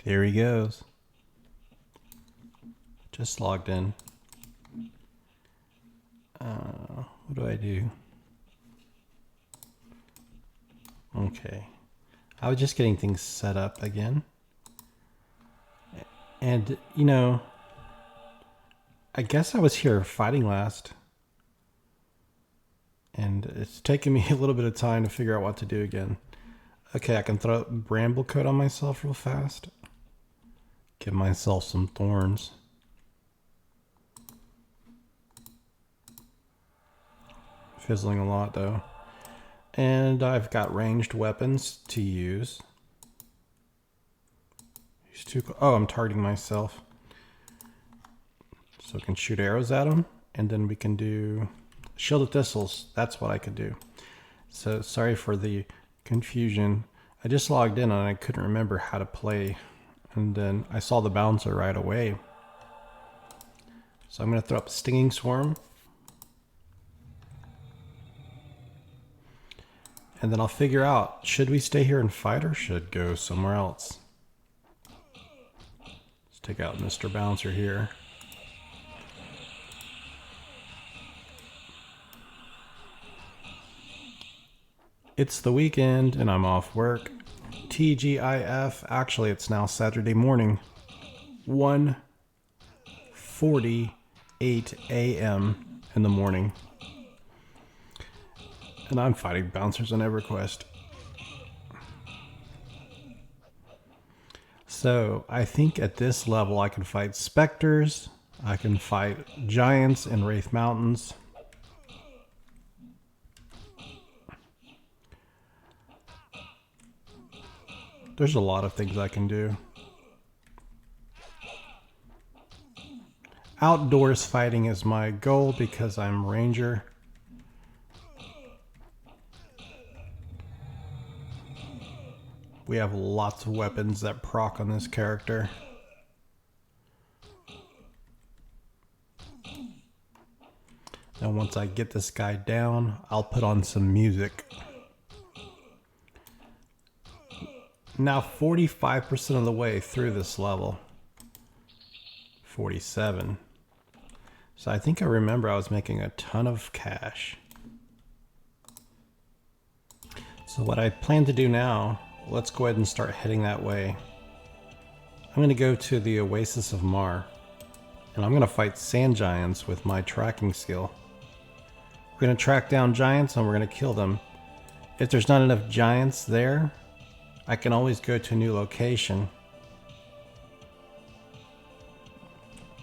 There he goes. Just logged in. What do I do? Okay. I was just getting things set up again. And, you know, I guess I was here fighting last. And it's taken me a little bit of time to figure out what to do again. Okay, I can throw bramble coat on myself real fast. Give myself some thorns. Fizzling a lot though. And I've got ranged weapons to use. Oh, I'm targeting myself. So I can shoot arrows at them. And then we can do shield of thistles. That's what I could do. So sorry for the confusion. I just logged in and I couldn't remember how to play. And then I saw the bouncer right away. So I'm going to throw up a stinging swarm. And then I'll figure out, should we stay here and fight or should go somewhere else? Let's take out Mr. Bouncer here. It's the weekend and I'm off work. TGIF, actually it's now Saturday morning. 1:48 a.m. in the morning. And I'm fighting bouncers on Everquest. So I think at this level I can fight specters, I can fight giants in Wraith Mountains. There's a lot of things I can do. Outdoors fighting is my goal because I'm ranger. We have lots of weapons that proc on this character. And once I get this guy down, I'll put on some music. Now 45% of the way through this level. 47. So I think I remember I was making a ton of cash. So what I plan to do now, let's go ahead and start heading that way. I'm going to go to the Oasis of Marr. And I'm going to fight sand giants with my tracking skill. We're going to track down giants and we're going to kill them. If there's not enough giants there, I can always go to a new location.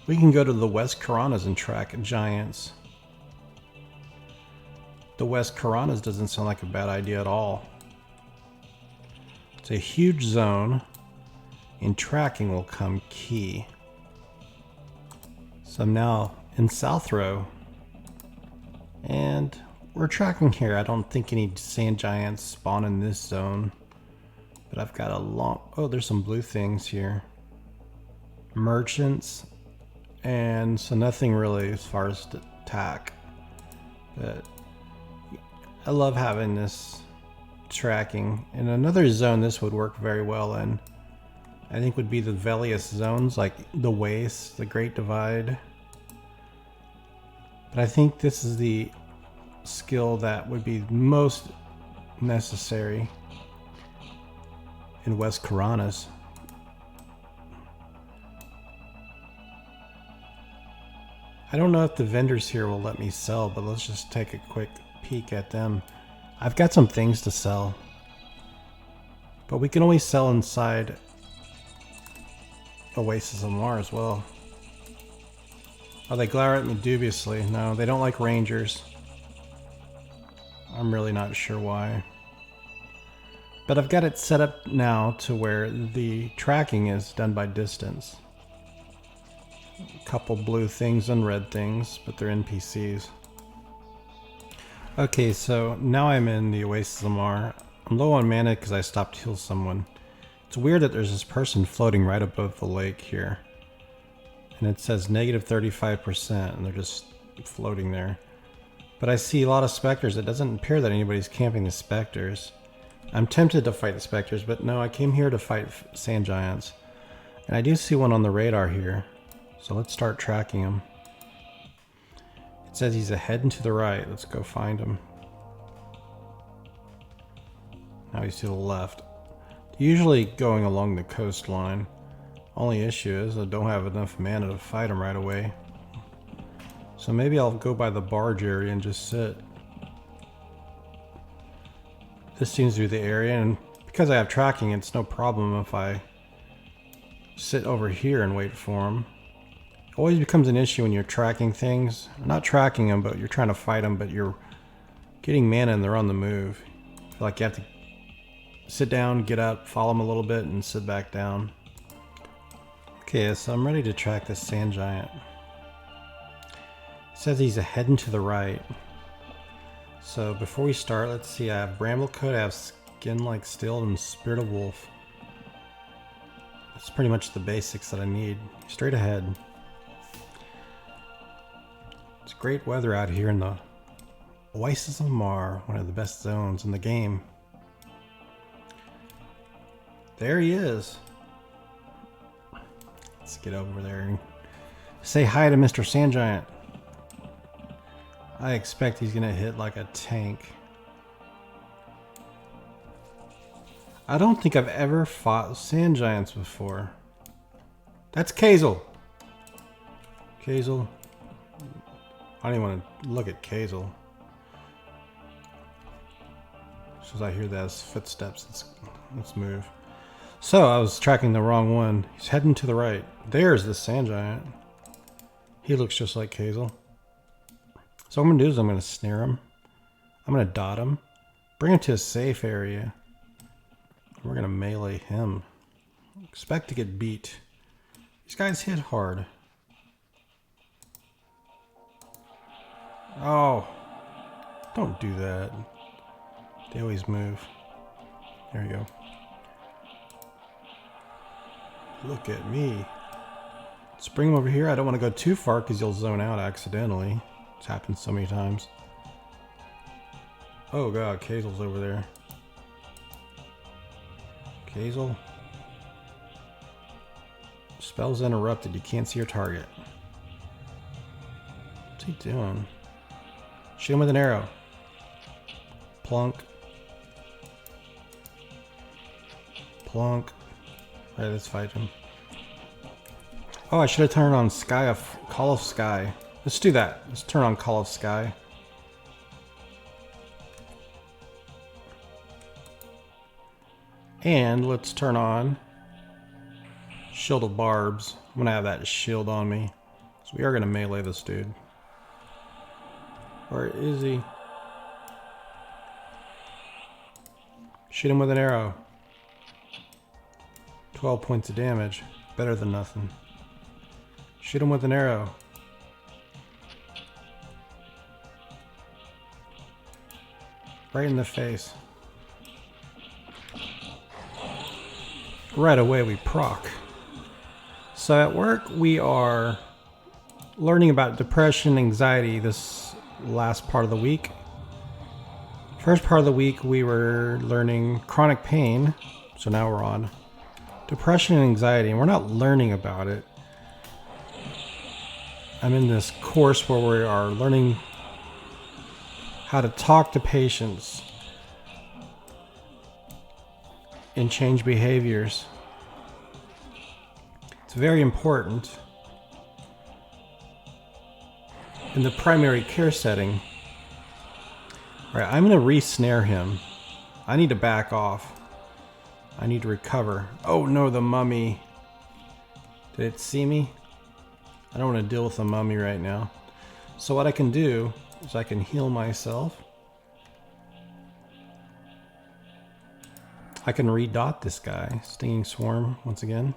We can go to the West Karanas and track giants. The West Karanas doesn't sound like a bad idea at all. It's a huge zone, and tracking will come key. So I'm now in South Row, and we're tracking here. I don't think any sand giants spawn in this zone, but I've got a long... Oh, there's some blue things here. Merchants, and so nothing really as far as attack, but I love having this tracking. In another zone this would work very well in, I think, would be the Velious zones, like the Waste, the Great Divide. But I think this is the skill that would be most necessary in West Karanas. I don't know if the vendors here will let me sell, but let's just take a quick peek at them. I've got some things to sell, but we can only sell inside Oasis of Marr as well. Oh, they glare at me dubiously. No, they don't like rangers. I'm really not sure why. But I've got it set up now to where the tracking is done by distance. A couple blue things and red things, but they're NPCs. Okay, so now I'm in the Oasis of Marr. I'm low on mana because I stopped to heal someone. It's weird that there's this person floating right above the lake here. And it says negative 35%, and they're just floating there. But I see a lot of specters. It doesn't appear that anybody's camping the specters. I'm tempted to fight the specters, but no, I came here to fight sand giants. And I do see one on the radar here. So let's start tracking him. It says he's ahead and to the right. Let's go find him. Now he's to the left. Usually going along the coastline. Only issue is I don't have enough mana to fight him right away. So maybe I'll go by the barge area and just sit. This seems to be the area, and because I have tracking, it's no problem if I sit over here and wait for him. It always becomes an issue when you're tracking things. Not tracking them, but you're trying to fight them, but you're getting mana and they're on the move. I feel like you have to sit down, get up, follow them a little bit, and sit back down. Okay, so I'm ready to track this sand giant. It says he's ahead and to the right. So before we start, let's see, I have Bramble Coat, I have Skin Like Steel, and Spirit of Wolf. That's pretty much the basics that I need. Straight ahead. It's great weather out here in the Oasis of Marr, one of the best zones in the game. There he is. Let's get over there and say hi to Mr. Sand Giant. I expect he's gonna hit like a tank. I don't think I've ever fought sand giants before. That's Kazel. Kazel. I don't even want to look at Kazel. As soon as I hear those footsteps, let's move. So I was tracking the wrong one. He's heading to the right. There's the sand giant. He looks just like Kazel. So what I'm going to do is I'm going to snare him. I'm going to dot him. Bring him to a safe area. We're going to melee him. Expect to get beat. These guys hit hard. Oh. Don't do that. They always move. There you go. Look at me. Let's bring him over here. I don't want to go too far because you'll zone out accidentally. It's happened so many times. Oh god, Kazel's over there. Kazel. Spell's interrupted. You can't see your target. What's he doing? Shoot him with an arrow. Plunk. Plunk. Alright, let's fight him. Oh, I should have turned on Call of Sky. Let's do that. Let's turn on Call of Sky. And let's turn on Shield of Barbs. I'm going to have that shield on me. So we are going to melee this dude. Where is he? Shoot him with an arrow. 12 points of damage. Better than nothing. Shoot him with an arrow. Right in the face. Right away we proc. So at work we are learning about depression, anxiety this last part of the week. First part of the week we were learning chronic pain. So now we're on depression and anxiety, and we're not learning about it. I'm in this course where we are learning how to talk to patients and change behaviors. It's very important in the primary care setting. All right, I'm going to re-snare him. I need to back off. I need to recover. Oh no, the mummy. Did it see me? I don't want to deal with the mummy right now. So what I can do is I can heal myself. I can redot this guy. Stinging Swarm once again.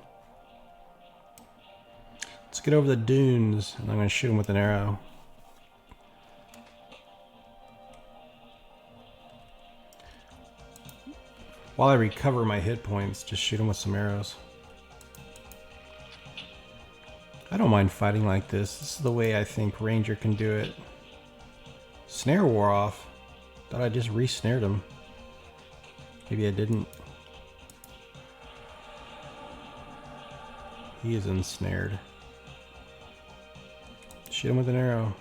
Let's get over the dunes, and I'm going to shoot him with an arrow. While I recover my hit points, just shoot him with some arrows. I don't mind fighting like this. This is the way I think Ranger can do it. Snare wore off. Thought I just re-snared him. Maybe I didn't. He is ensnared. Shoot him with an arrow.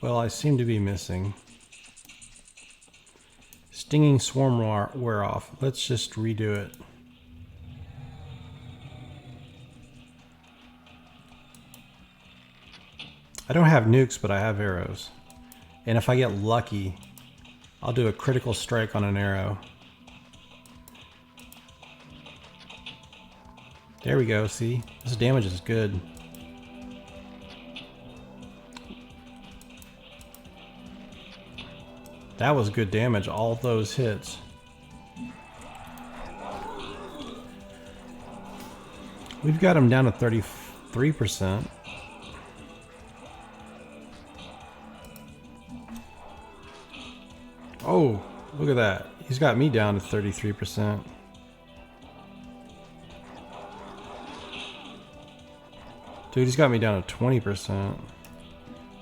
Well, I seem to be missing. Stinging swarm wear off. Let's just redo it. I don't have nukes, but I have arrows. And if I get lucky, I'll do a critical strike on an arrow. There we go, see? This damage is good. That was good damage, all those hits. We've got him down to 33%. Oh, look at that. He's got me down to 33%. Dude, he's got me down to 20%.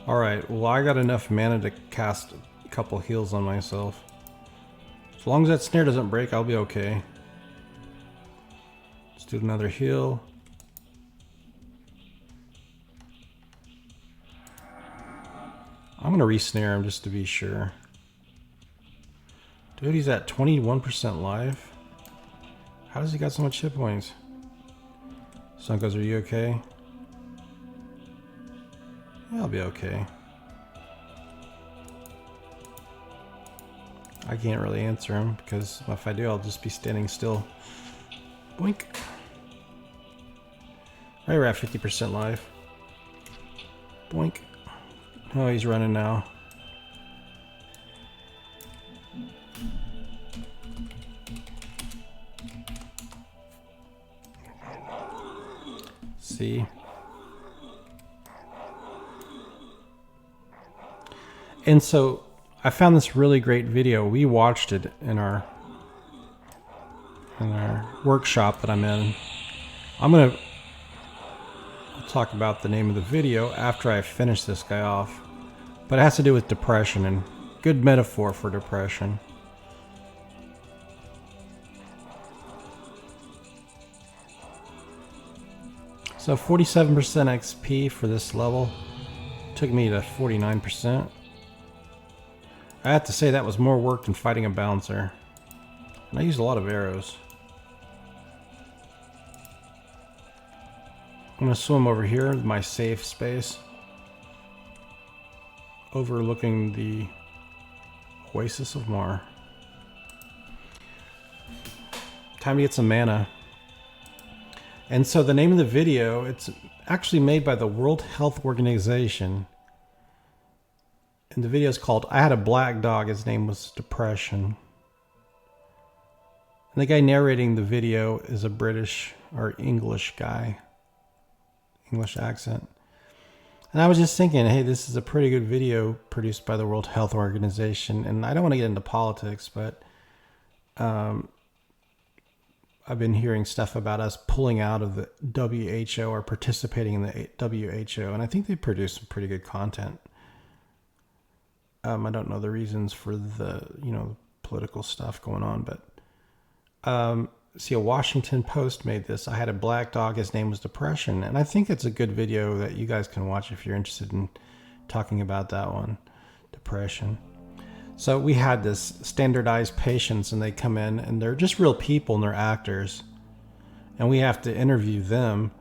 Alright, well I got enough mana to cast a couple heals on myself. As long as that snare doesn't break, I'll be okay. Let's do another heal. I'm gonna re-snare him just to be sure. Dude, he's at 21% life. How does he got so much hit points? Sunkos, are you okay? Yeah, I'll be okay. I can't really answer him because if I do, I'll just be standing still. Boink. Right, we're at 50% life. Boink. Oh, he's running now. See? And so I found this really great video. We watched it in our workshop that I'm in. I'll talk about the name of the video after I finish this guy off. But it has to do with depression, and good metaphor for depression. So 47% XP for this level. Took me to 49%. I have to say that was more work than fighting a bouncer. And I used a lot of arrows. I'm going to swim over here, my safe space. Overlooking the Oasis of Marr. Time to get some mana. And so the name of the video, it's actually made by the World Health Organization. And the video is called, I Had a Black Dog, his name was Depression. And the guy narrating the video is a British or English guy. English accent. And I was just thinking, hey, this is a pretty good video produced by the World Health Organization. And I don't want to get into politics, but I've been hearing stuff about us pulling out of the WHO or participating in the WHO, and I think they produce some pretty good content. I don't know the reasons for the, political stuff going on, but see, a Washington Post made this. I had a black dog, his name was Depression, and I think it's a good video that you guys can watch if you're interested in talking about that one, depression. So we had this standardized patients, and they come in and they're just real people and they're actors, and we have to interview them.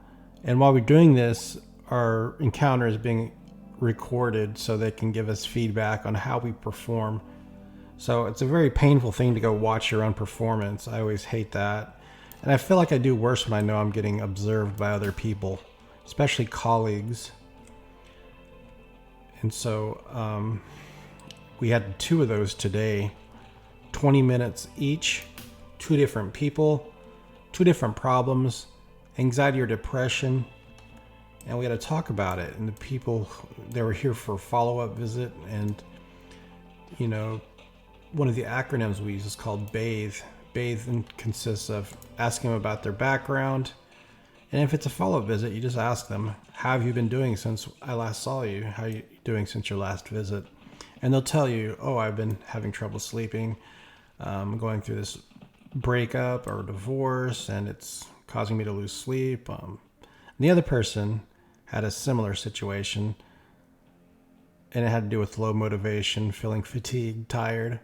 And while we're doing this, our encounter is being recorded so they can give us feedback on how we perform. So it's a very painful thing to go watch your own performance. I always hate that. And I feel like I do worse when I know I'm getting observed by other people, especially colleagues. And so, we had 2 of those today, 20 minutes each, 2 different people, 2 different problems, anxiety or depression, and we had to talk about it. And the people, they were here for a follow-up visit, and one of the acronyms we use is called BATHE, bathing consists of asking them about their background. And if it's a follow-up visit, you just ask them, how have you been doing since I last saw you? How are you doing since your last visit? And they'll tell you, oh, I've been having trouble sleeping. Going through this breakup or divorce, and it's causing me to lose sleep. The other person had a similar situation, and it had to do with low motivation, feeling fatigued, tired.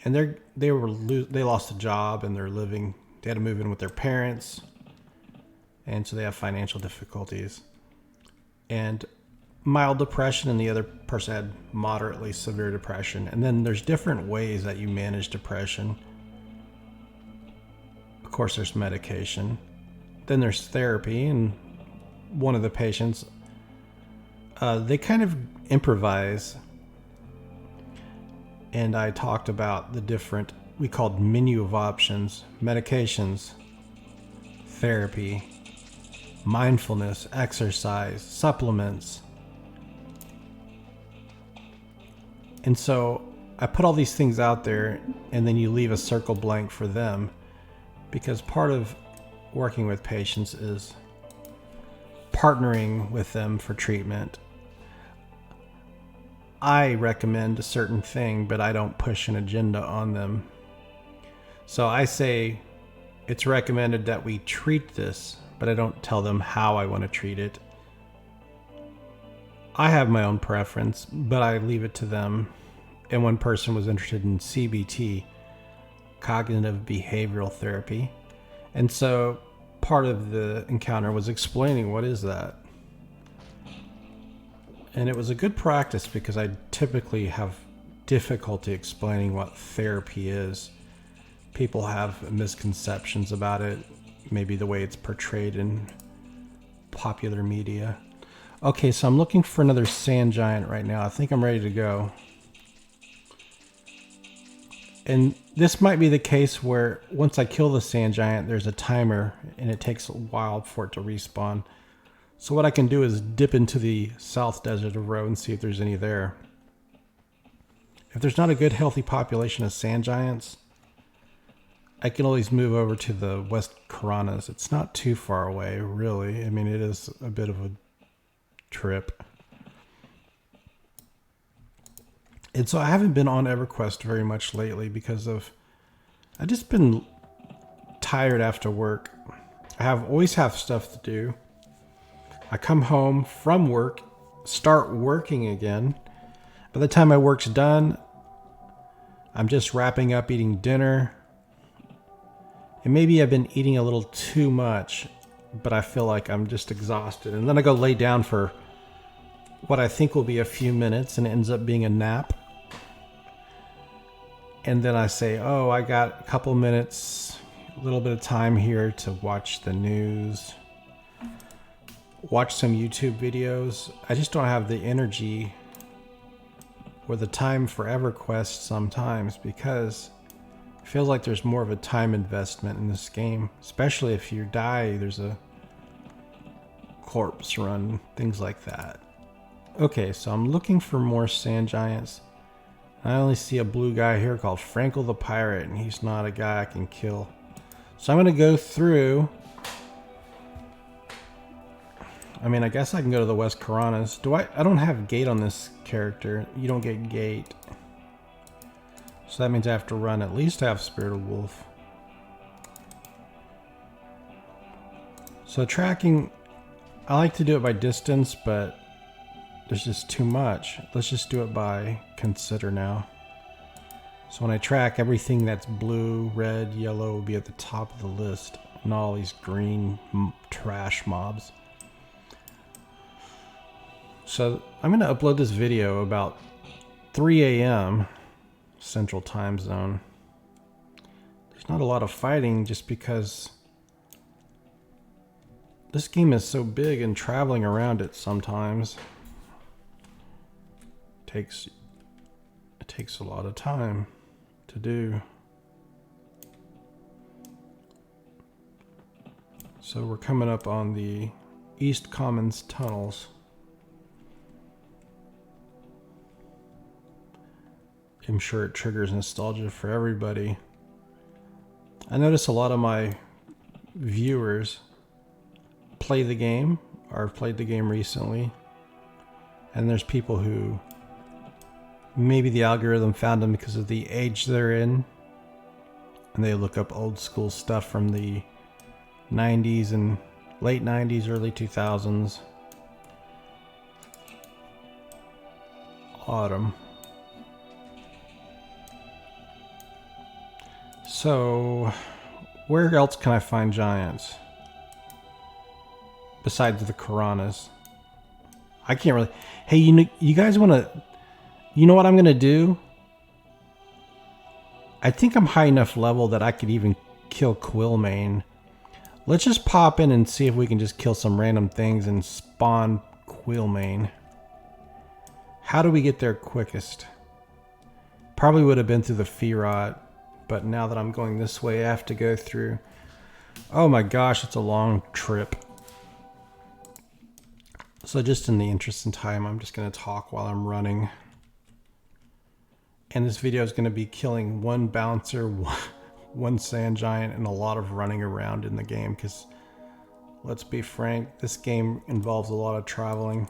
And they lost a job, and they had to move in with their parents. And so they have financial difficulties and mild depression, and the other person had moderately severe depression. And then there's different ways that you manage depression. Of course, there's medication. Then there's therapy, and one of the patients, they kind of improvise. And I talked about the different, we called menu of options: medications, therapy, mindfulness, exercise, supplements. And so I put all these things out there, and then you leave a circle blank for them, because part of working with patients is partnering with them for treatment. I recommend a certain thing, but I don't push an agenda on them. So I say it's recommended that we treat this, but I don't tell them how I want to treat it. I have my own preference, but I leave it to them. And one person was interested in CBT, cognitive behavioral therapy. And so part of the encounter was explaining what is that. And it was a good practice, because I typically have difficulty explaining what therapy is. People have misconceptions about it, maybe the way it's portrayed in popular media. Okay, so I'm looking for another sand giant right now. I think I'm ready to go. And this might be the case where once I kill the sand giant, there's a timer, and it takes a while for it to respawn. So what I can do is dip into the South Desert of Roe and see if there's any there. If there's not a good healthy population of sand giants, I can always move over to the West Karanas. It's not too far away, really. I mean, it is a bit of a trip. And so I haven't been on Everquest very much lately because I've just been tired after work. Always have stuff to do. I come home from work, start working again. By the time my work's done, I'm just wrapping up eating dinner. And maybe I've been eating a little too much, but I feel like I'm just exhausted. And then I go lay down for what I think will be a few minutes, and it ends up being a nap. And then I say, oh, I got a couple minutes, a little bit of time here to watch the news, watch some YouTube videos. I just don't have the energy or the time for EverQuest sometimes, because it feels like there's more of a time investment in this game, especially if you die, there's a corpse run, things like that. Okay, so I'm looking for more sand giants. I only see a blue guy here called Frankel the Pirate, and he's not a guy I can kill. So I'm going to go through. I mean, I guess I can go to the West Karanas. I don't have gate on this character. You don't get gate. So that means I have to run at least half Spirit of Wolf. So tracking, I like to do it by distance, but there's just too much. Let's just do it by consider now. So when I track, everything that's blue, red, yellow will be at the top of the list, and all these green trash mobs. So I'm going to upload this video about 3 a.m. Central Time Zone. There's not a lot of fighting just because this game is so big, and traveling around it sometimes it takes a lot of time to do. So we're coming up on the East Commons tunnels. I'm sure it triggers nostalgia for everybody. I notice a lot of my viewers play the game or have played the game recently. And there's people who maybe the algorithm found them because of the age they're in. And they look up old school stuff from the 90s and late 90s, early 2000s. Autumn. So, where else can I find giants? Besides the Karanas. I can't really... Hey, you guys want to... You know what I'm going to do? I think I'm high enough level that I could even kill Quillmane. Let's just pop in and see if we can just kill some random things and spawn Quillmane. How do we get there quickest? Probably would have been through the Firot, but now that I'm going this way, I have to go through... Oh my gosh, it's a long trip. So just in the interest of time, I'm just going to talk while I'm running. And this video is going to be killing one bouncer, one sand giant, and a lot of running around in the game. Because, let's be frank, this game involves a lot of traveling.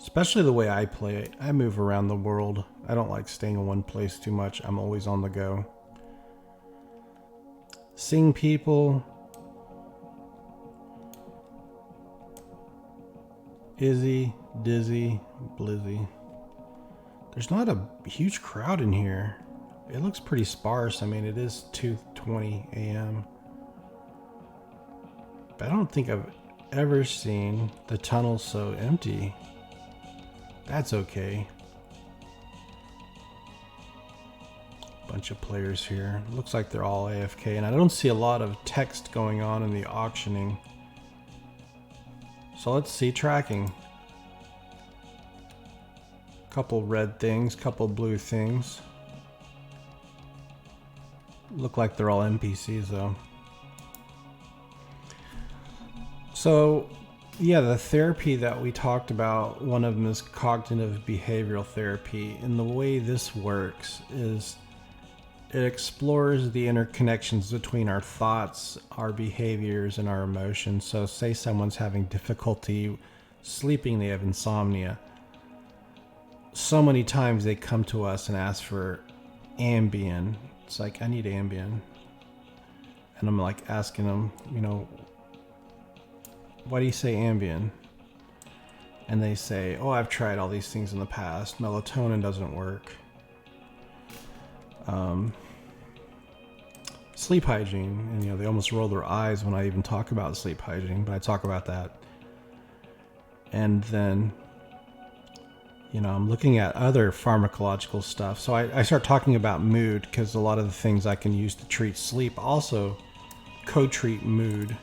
Especially the way I play it. I move around the world. I don't like staying in one place too much. I'm always on the go. Seeing people... Izzy, Dizzy, Blizzy. There's not a huge crowd in here. It looks pretty sparse. I mean, it is 2:20 a.m. But I don't think I've ever seen the tunnel so empty. That's okay. Bunch of players here. Looks like they're all AFK, and I don't see a lot of text going on in the auctioning. So let's see tracking. Couple red things, couple blue things. Look like they're all NPCs though. So yeah, the therapy that we talked about, one of them is cognitive behavioral therapy. And the way this works is it explores the interconnections between our thoughts, our behaviors, and our emotions. So say someone's having difficulty sleeping, they have insomnia. So many times they come to us and ask for Ambien. It's like, I need Ambien. And I'm like asking them, you know, why do you say Ambien? And they say, oh, I've tried all these things in the past. Melatonin doesn't work. Sleep hygiene, and you know, they almost roll their eyes when I even talk about sleep hygiene, but I talk about that. And then, you know, I'm looking at other pharmacological stuff. So I start talking about mood, because a lot of the things I can use to treat sleep also co-treat mood.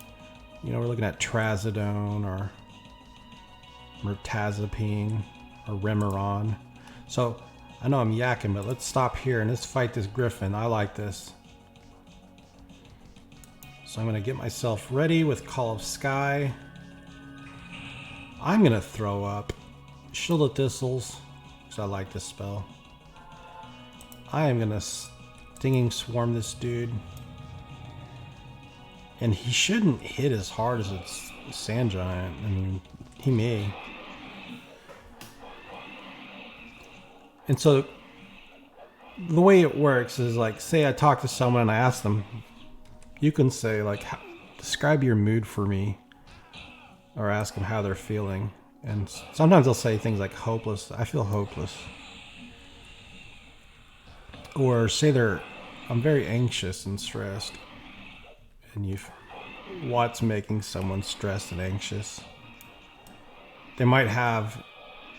You know, we're looking at trazodone or mirtazapine or Remeron. So I know I'm yakking, but let's stop here and let's fight this Griffin. I like this. So I'm going to get myself ready with Call of Sky. I'm going to throw up Shield of Thistles, because I like this spell. I am going to Stinging Swarm this dude. And he shouldn't hit as hard as a Sand Giant. I mean, he may. And so the way it works is like, say I talk to someone and I ask them, you can say like, describe your mood for me, or ask them how they're feeling. And sometimes they'll say things like hopeless. I feel hopeless. Or say I'm very anxious and stressed. And what's making someone stressed and anxious? They might have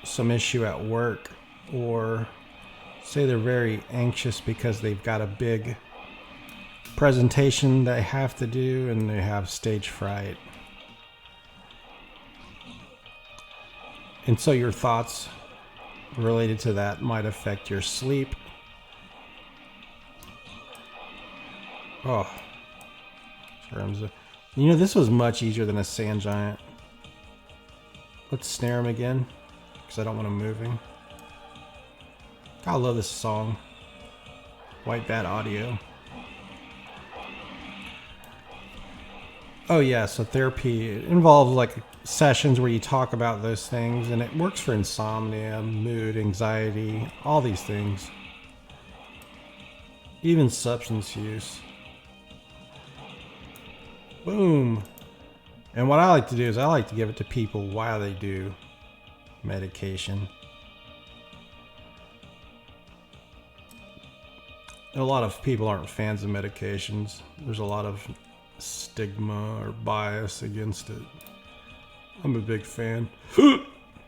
some issue at work, or say they're very anxious because they've got a big presentation they have to do and they have stage fright. And so your thoughts related to that might affect your sleep. Oh, you know, this was much easier than a Sand Giant. Let's snare him again, because I don't want him moving. I love this song. White Bat Audio. Oh yeah, so therapy involves like sessions where you talk about those things, and it works for insomnia, mood, anxiety, all these things. Even substance use. Boom. And what I like to do is I like to give it to people while they do medication. A lot of people aren't fans of medications. There's a lot of stigma or bias against it. I'm a big fan.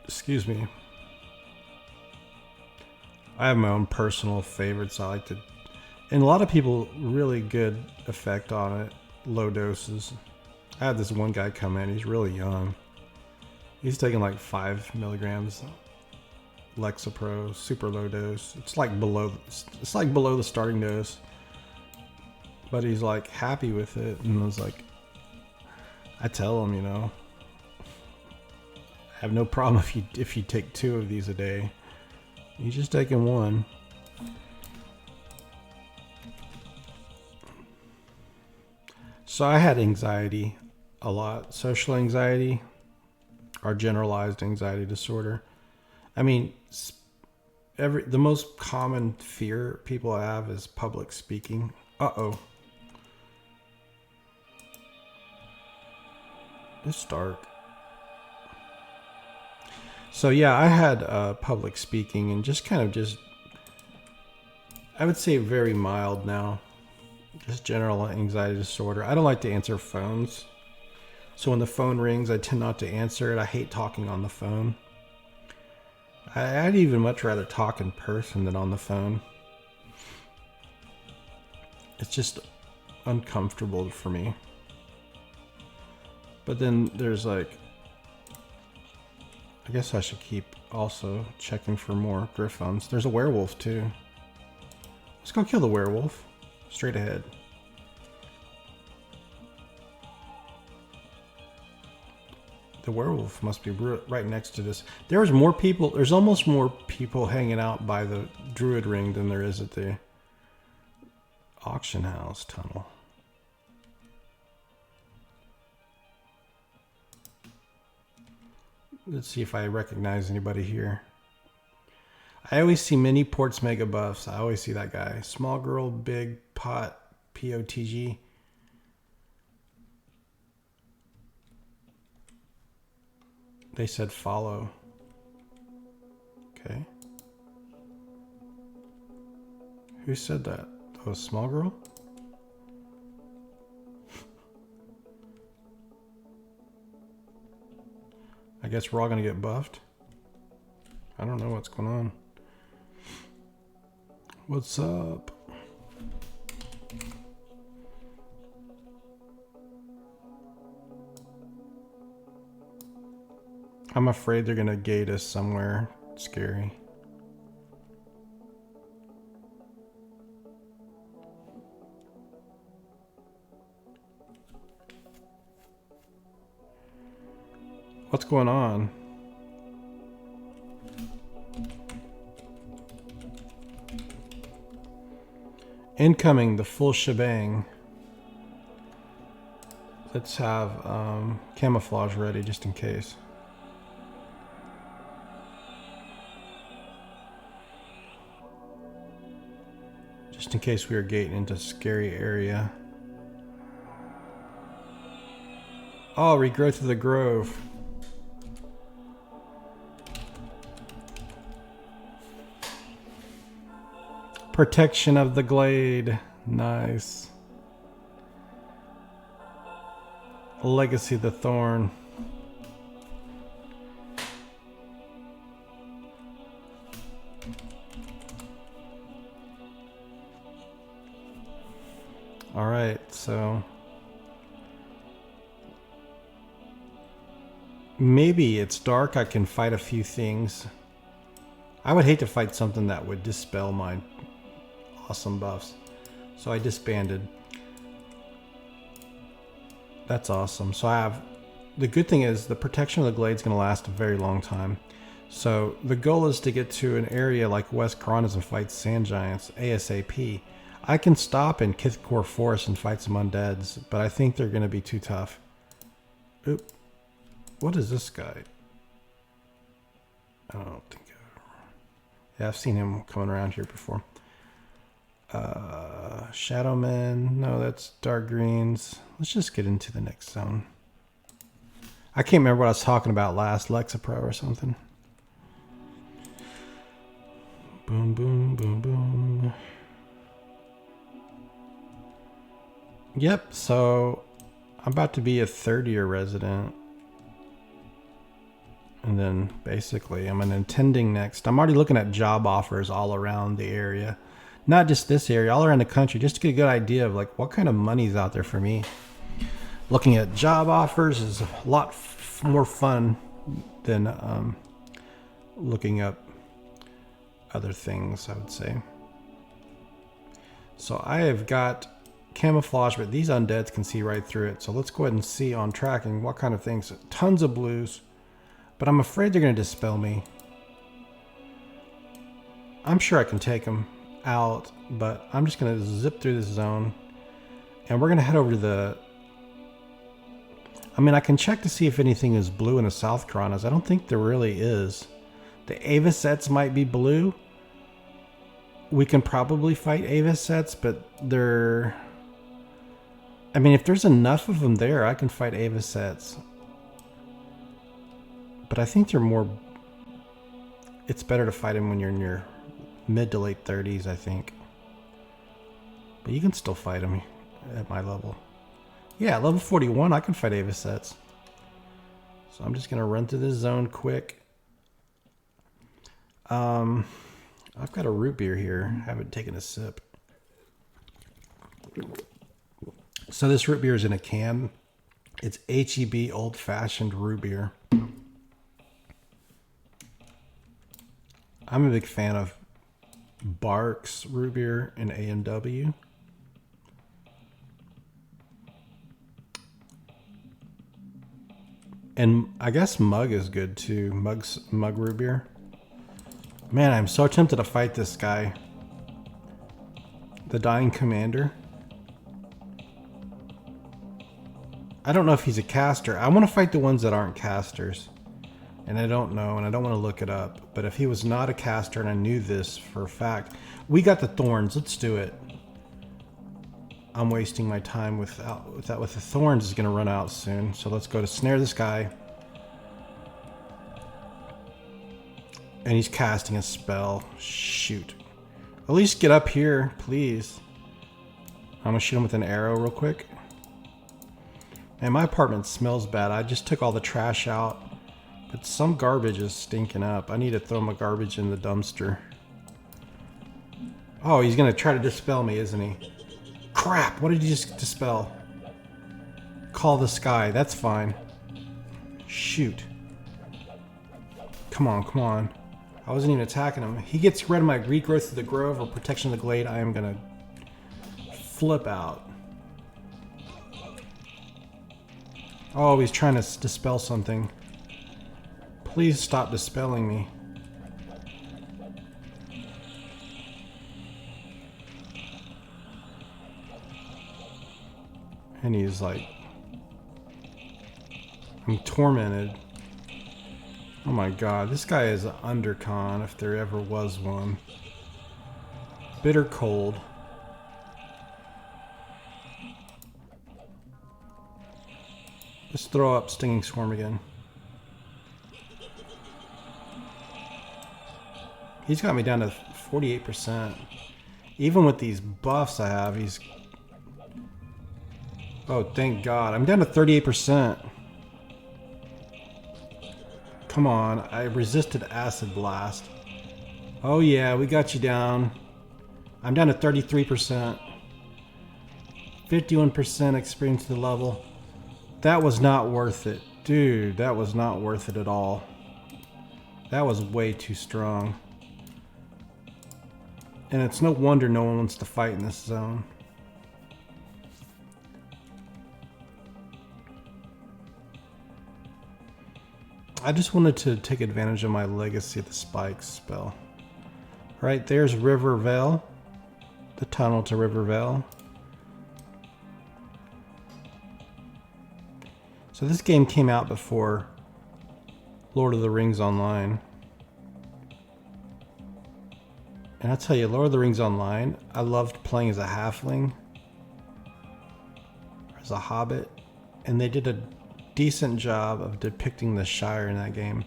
Excuse me. I have my own personal favorites I like to, and a lot of people really good effect on it, low doses. I had this one guy come in, he's really young. He's taking like 5 milligrams Lexapro, super low dose. It's like below the starting dose. But he's like happy with it, and I was like, I tell him, you know, I have no problem if you take 2 of these a day. You're just taking 1. So I had anxiety a lot, social anxiety or generalized anxiety disorder. I mean, the most common fear people have is public speaking. Uh-oh. It's dark. So yeah, I had public speaking and just I would say very mild now. Just general anxiety disorder. I don't like to answer phones. So when the phone rings, I tend not to answer it. I hate talking on the phone. I'd even much rather talk in person than on the phone. It's just uncomfortable for me. But then there's like, I guess I should keep also checking for more Griffins. There's a werewolf too. Let's go kill the werewolf. Straight ahead. The werewolf must be right next to this. There's more people. There's almost more people hanging out by the Druid ring than there is at the auction house tunnel. Let's see if I recognize anybody here. I always see mini ports mega buffs. I always see that guy. Small girl, big pot, POTG. They said follow. Okay. Who said that? Oh, a small girl? I guess we're all gonna get buffed. I don't know what's going on. What's up? I'm afraid they're gonna gate us somewhere scary. What's going on? Incoming, the full shebang. Let's have camouflage ready just in case. Just in case we are gating into a scary area. Oh, regrowth of the grove. Protection of the glade. Nice. Legacy of the thorn. All right, so maybe it's dark. I can fight a few things. I would hate to fight something that would dispel my awesome buffs. So I disbanded. That's awesome. So I have, the good thing is the protection of the glade is going to last a very long time. So the goal is to get to an area like West Karanas and fight sand giants ASAP. I can stop in Kithcore Forest and fight some undeads, but I think they're going to be too tough. Oop. What is this guy? I don't think. Yeah, I've seen him coming around here before. Shadowman. No, that's dark greens. Let's just get into the next zone. I can't remember what I was talking about last. Lexapro or something. Boom, boom, boom, boom. Yep, so I'm about to be a third-year resident. And then basically I'm an intending next. I'm already looking at job offers all around the area. Not just this area, all around the country, just to get a good idea of like what kind of money's out there for me. Looking at job offers is a lot more fun than looking up other things, I would say. So I have got camouflage, but these undeads can see right through it. So let's go ahead and see on tracking what kind of things. Tons of blues, but I'm afraid they're going to dispel me. I'm sure I can take them out, but I'm just going to zip through this zone, and we're going to head over to the... I mean, I can check to see if anything is blue in the South Karanas. I don't think there really is. The Avacets might be blue. We can probably fight Avacets, but they're... I mean, if there's enough of them there, I can fight Avacets. But I think they're more... It's better to fight them when you're in your mid to late 30s, I think. But you can still fight them at my level. Yeah, level 41, I can fight Avacets. So I'm just going to run through this zone quick. I've got a root beer here. I haven't taken a sip. So this root beer is in a can. It's HEB Old Fashioned root beer. I'm a big fan of Barks root beer and A&W. And I guess Mug is good too. Mug root beer. Man, I'm so tempted to fight this guy. The Dying Commander. I don't know if he's a caster. I want to fight the ones that aren't casters. And I don't know, and I don't want to look it up. But if he was not a caster and I knew this for a fact. We got the thorns. Let's do it. I'm wasting my time with that. With the thorns is going to run out soon. So let's go to snare this guy. And he's casting a spell. Shoot. At least get up here, please. I'm going to shoot him with an arrow real quick. And my apartment smells bad. I just took all the trash out. But some garbage is stinking up. I need to throw my garbage in the dumpster. Oh, he's going to try to dispel me, isn't he? Crap, what did he just dispel? Call the sky. That's fine. Shoot. Come on, come on. I wasn't even attacking him. He gets rid of my regrowth of the grove or protection of the glade. I am going to flip out. Oh, he's trying to dispel something. Please stop dispelling me. And he's like... I'm tormented. Oh my god, this guy is an undercon if there ever was one. Bitter cold. Let's throw up Stinging Swarm again. He's got me down to 48%. Even with these buffs I have, he's... Oh, thank God. I'm down to 38%. Come on. I resisted Acid Blast. Oh, yeah. We got you down. I'm down to 33%. 51% experience to the level. That was not worth it. Dude, that was not worth it at all. That was way too strong. And it's no wonder no one wants to fight in this zone. I just wanted to take advantage of my Legacy of the Spikes spell. Right, there's River Vale. The tunnel to River Vale. So this game came out before Lord of the Rings Online. And I'll tell you, Lord of the Rings Online, I loved playing as a halfling, as a hobbit, and they did a decent job of depicting the Shire in that game.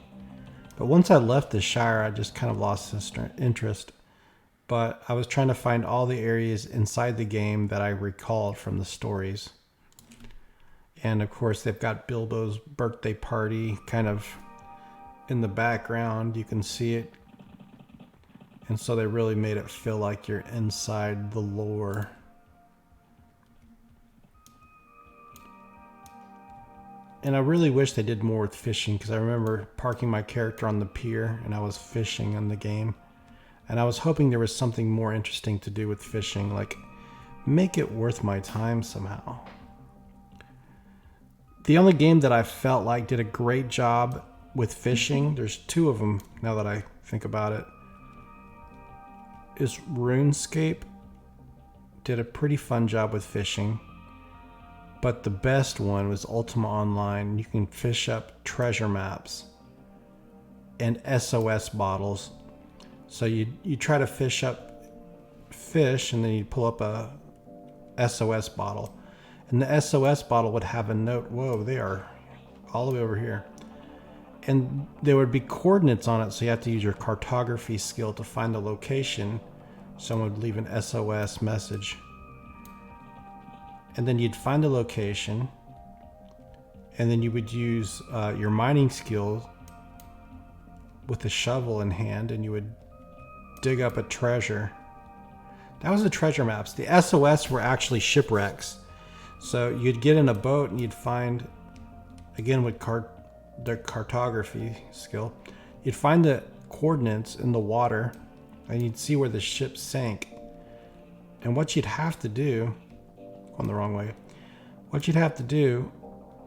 But once I left the Shire, I just kind of lost interest. But I was trying to find all the areas inside the game that I recalled from the stories. And of course, they've got Bilbo's birthday party kind of in the background. You can see it. And so they really made it feel like you're inside the lore. And I really wish they did more with fishing, because I remember parking my character on the pier and I was fishing in the game. And I was hoping there was something more interesting to do with fishing, like make it worth my time somehow. The only game that I felt like did a great job with fishing, there's two of them now that I think about it, is RuneScape. Did a pretty fun job with fishing. But the best one was Ultima Online. You can fish up treasure maps and SOS bottles. So you try to fish up fish, and then you pull up a SOS bottle. And the SOS bottle would have a note. Whoa, they are all the way over here. And there would be coordinates on it, so you have to use your cartography skill to find the location. Someone would leave an SOS message. And then you'd find the location, and then you would use your mining skills with a shovel in hand, and you would dig up a treasure. That was the treasure maps. The SOS were actually shipwrecks. So you'd get in a boat and you'd find, again with the cartography skill, you'd find the coordinates in the water, and you'd see where the ship sank. And what you'd have to do, going the wrong way, what you'd have to do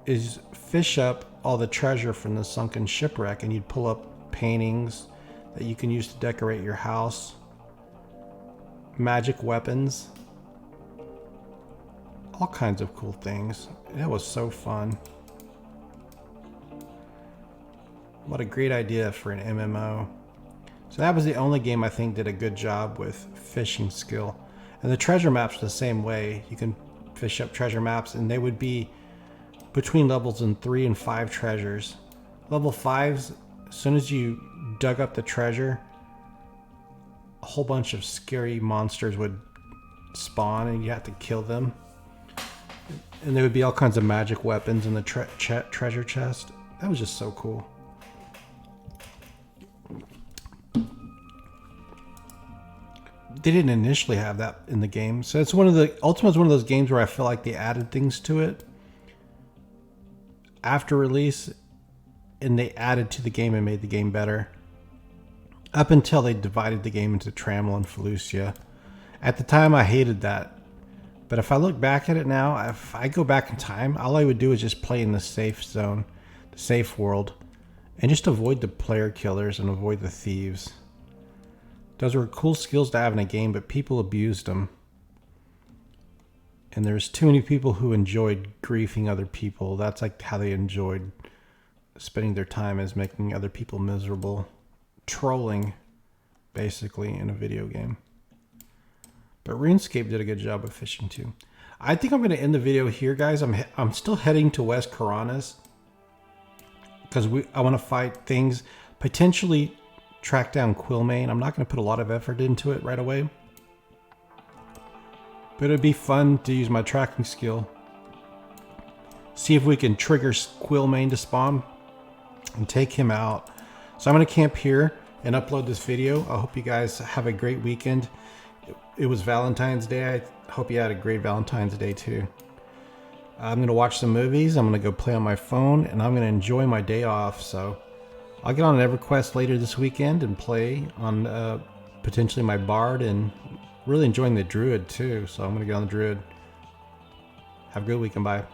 is fish up all the treasure from the sunken shipwreck, and you'd pull up paintings that you can use to decorate your house, magic weapons, all kinds of cool things. That was so fun. What a great idea for an MMO. So that was the only game I think did a good job with fishing skill. And the treasure maps the same way. You can fish up treasure maps, and they would be between levels in 3 and 5 treasures. Level 5s, as soon as you dug up the treasure, a whole bunch of scary monsters would spawn, and you had to kill them. And there would be all kinds of magic weapons in the treasure chest. That was just so cool. They didn't initially have that in the game. So it's Ultima's one of those games where I feel like they added things to it after release, and they added to the game and made the game better. Up until they divided the game into Trammel and Felucia. At the time, I hated that. But if I look back at it now, if I go back in time, all I would do is just play in the safe zone, the safe world, and just avoid the player killers and avoid the thieves. Those were cool skills to have in a game, but people abused them. And there's too many people who enjoyed griefing other people. That's like how they enjoyed spending their time, is making other people miserable. Trolling, basically, in a video game. But RuneScape did a good job of fishing too. I think I'm going to end the video here, guys. I'm still heading to West Karanas because I want to fight things, potentially track down Quillmane. I'm not going to put a lot of effort into it right away, but it'd be fun to use my tracking skill. See if we can trigger Quillmane to spawn and take him out. So I'm going to camp here and upload this video. I hope you guys have a great weekend. It was Valentine's Day. I hope you had a great Valentine's Day too. I'm going to watch some movies. I'm going to go play on my phone, and I'm going to enjoy my day off. So I'll get on an Everquest later this weekend and play on potentially my Bard, and really enjoying the Druid too. So I'm going to get on the Druid. Have a good weekend. Bye.